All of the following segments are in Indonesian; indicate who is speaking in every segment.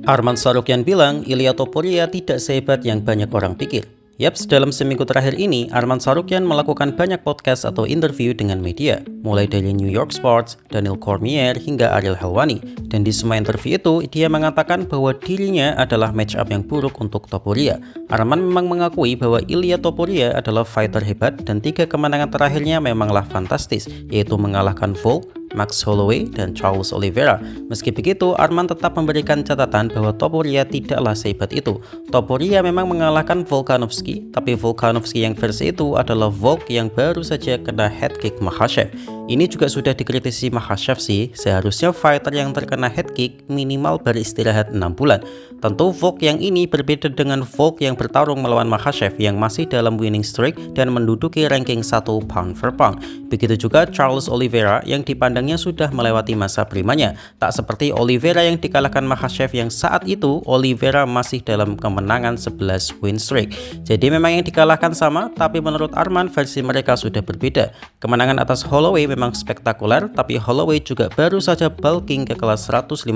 Speaker 1: Arman Tsarukyan bilang Ilia Topuria tidak sehebat yang banyak orang pikir. Yaps, dalam seminggu terakhir ini, Arman Tsarukyan melakukan banyak podcast atau interview dengan media, mulai dari New York Sports, Daniel Cormier, hingga Ariel Helwani. Dan di semua interview itu, dia mengatakan bahwa dirinya adalah match up yang buruk untuk Topuria. Arman memang mengakui bahwa Ilia Topuria adalah fighter hebat dan 3 kemenangan terakhirnya memanglah fantastis, yaitu mengalahkan Volk, Max Holloway, dan Charles Oliveira. Meski begitu, Arman tetap memberikan catatan bahwa Topuria tidaklah sehebat itu. Topuria memang mengalahkan Volkanovski, tapi Volkanovski yang versi itu adalah Volk yang baru saja kena head kick Makhachev. Ini juga sudah dikritisi Makhachev sih, seharusnya fighter yang terkena head kick minimal beristirahat 6 bulan. Tentu Volk yang ini berbeda dengan Volk yang bertarung melawan Makhachev yang masih dalam winning streak dan menduduki ranking 1 pound for pound. Begitu juga Charles Oliveira yang dipandangnya sudah melewati masa primanya. Tak seperti Oliveira yang dikalahkan Makhachev yang saat itu Oliveira masih dalam kemenangan 11 win streak. Jadi memang yang dikalahkan sama, tapi menurut Arman versi mereka sudah berbeda. Kemenangan atas Holloway memang spektakuler, tapi Holloway juga baru saja bulking ke kelas 155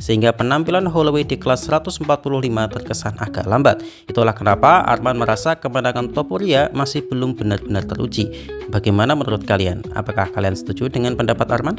Speaker 1: sehingga penampilan Holloway di kelas 145 terkesan agak lambat. Itulah kenapa Arman merasa kemenangan Topuria masih belum benar-benar teruji. Bagaimana menurut kalian? Apakah kalian setuju dengan pendapat Arman?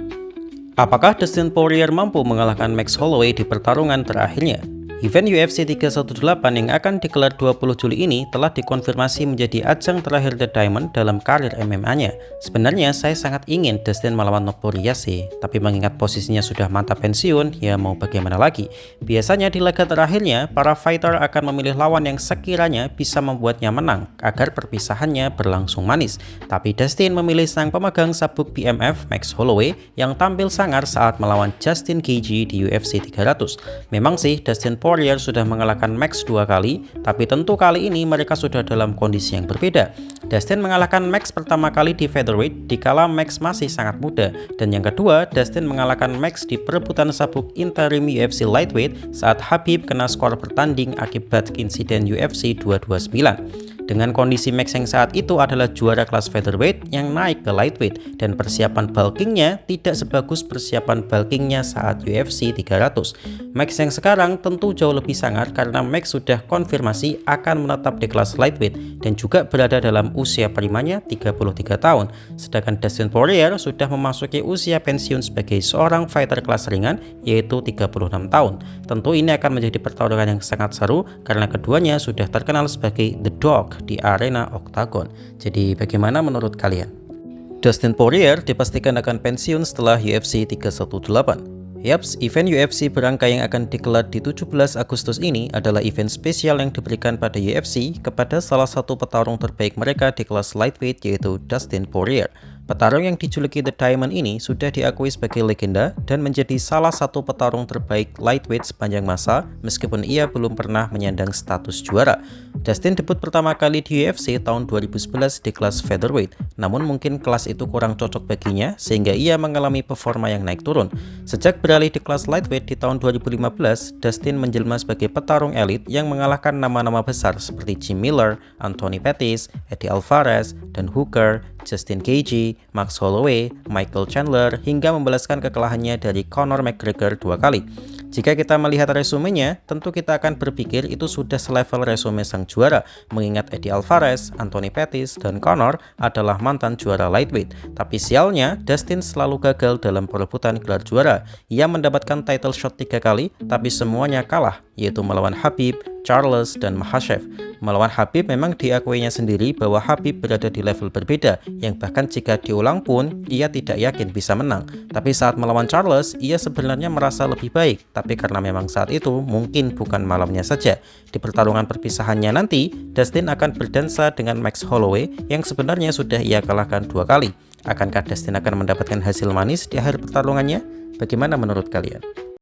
Speaker 1: Apakah Dustin Poirier mampu mengalahkan Max Holloway di pertarungan terakhirnya? Event UFC 318 yang akan digelar 20 Juli ini telah dikonfirmasi menjadi ajang terakhir The Diamond dalam karir MMA-nya. Sebenarnya saya sangat ingin Dustin melawan Topuria sih, tapi mengingat posisinya sudah mantap pensiun, ya mau bagaimana lagi. Biasanya di laga terakhirnya, para fighter akan memilih lawan yang sekiranya bisa membuatnya menang, agar perpisahannya berlangsung manis. Tapi Dustin memilih sang pemegang sabuk BMF, Max Holloway, yang tampil sangar saat melawan Justin Gaethje di UFC 300. Memang sih, Dustin Poirier sudah mengalahkan Max 2 kali, tapi tentu kali ini mereka sudah dalam kondisi yang berbeda. Dustin mengalahkan Max pertama kali di featherweight dikala Max masih sangat muda, dan yang kedua, Dustin mengalahkan Max di perebutan sabuk interim UFC lightweight saat Khabib kena skor bertanding akibat insiden UFC 229. Dengan kondisi Max yang saat itu adalah juara kelas featherweight yang naik ke lightweight, dan persiapan bulkingnya tidak sebagus persiapan bulkingnya saat UFC 300. Max yang sekarang tentu jauh lebih sangar karena Max sudah konfirmasi akan menetap di kelas lightweight dan juga berada dalam usia primanya 33 tahun. Sedangkan Dustin Poirier sudah memasuki usia pensiun sebagai seorang fighter kelas ringan yaitu 36 tahun. Tentu ini akan menjadi pertarungan yang sangat seru karena keduanya sudah terkenal sebagai The Dog di arena oktagon. Jadi bagaimana menurut kalian? Dustin Poirier dipastikan akan pensiun setelah UFC 318. Yaps, event UFC berangka yang akan digelar di 17 Agustus ini adalah event spesial yang diberikan pada UFC kepada salah satu petarung terbaik mereka di kelas lightweight yaitu Dustin Poirier. Petarung yang dijuluki The Diamond ini sudah diakui sebagai legenda dan menjadi salah satu petarung terbaik lightweight sepanjang masa meskipun ia belum pernah menyandang status juara. Dustin debut pertama kali di UFC tahun 2011 di kelas featherweight, namun mungkin kelas itu kurang cocok baginya sehingga ia mengalami performa yang naik turun. Sejak beralih di kelas lightweight di tahun 2015, Dustin menjelma sebagai petarung elit yang mengalahkan nama-nama besar seperti Jim Miller, Anthony Pettis, Eddie Alvarez, Dan Hooker, Justin Gaethje, Max Holloway, Michael Chandler, hingga membalaskan kekalahannya dari Conor McGregor 2 kali. Jika kita melihat resumenya, tentu kita akan berpikir itu sudah selevel resume sang juara, mengingat Eddie Alvarez, Anthony Pettis, dan Conor adalah mantan juara lightweight. Tapi sialnya, Dustin selalu gagal dalam perebutan gelar juara. Ia mendapatkan title shot 3 kali, tapi semuanya kalah, yaitu melawan Khabib, Charles, dan Makhachev. Melawan Khabib memang diakuinya sendiri bahwa Khabib berada di level berbeda, yang bahkan jika diulang pun, ia tidak yakin bisa menang. Tapi saat melawan Charles, ia sebenarnya merasa lebih baik, tapi karena memang saat itu mungkin bukan malamnya saja. Di pertarungan perpisahannya nanti, Dustin akan berdansa dengan Max Holloway yang sebenarnya sudah ia kalahkan 2 kali. Akankah Dustin akan mendapatkan hasil manis di akhir pertarungannya? Bagaimana menurut kalian?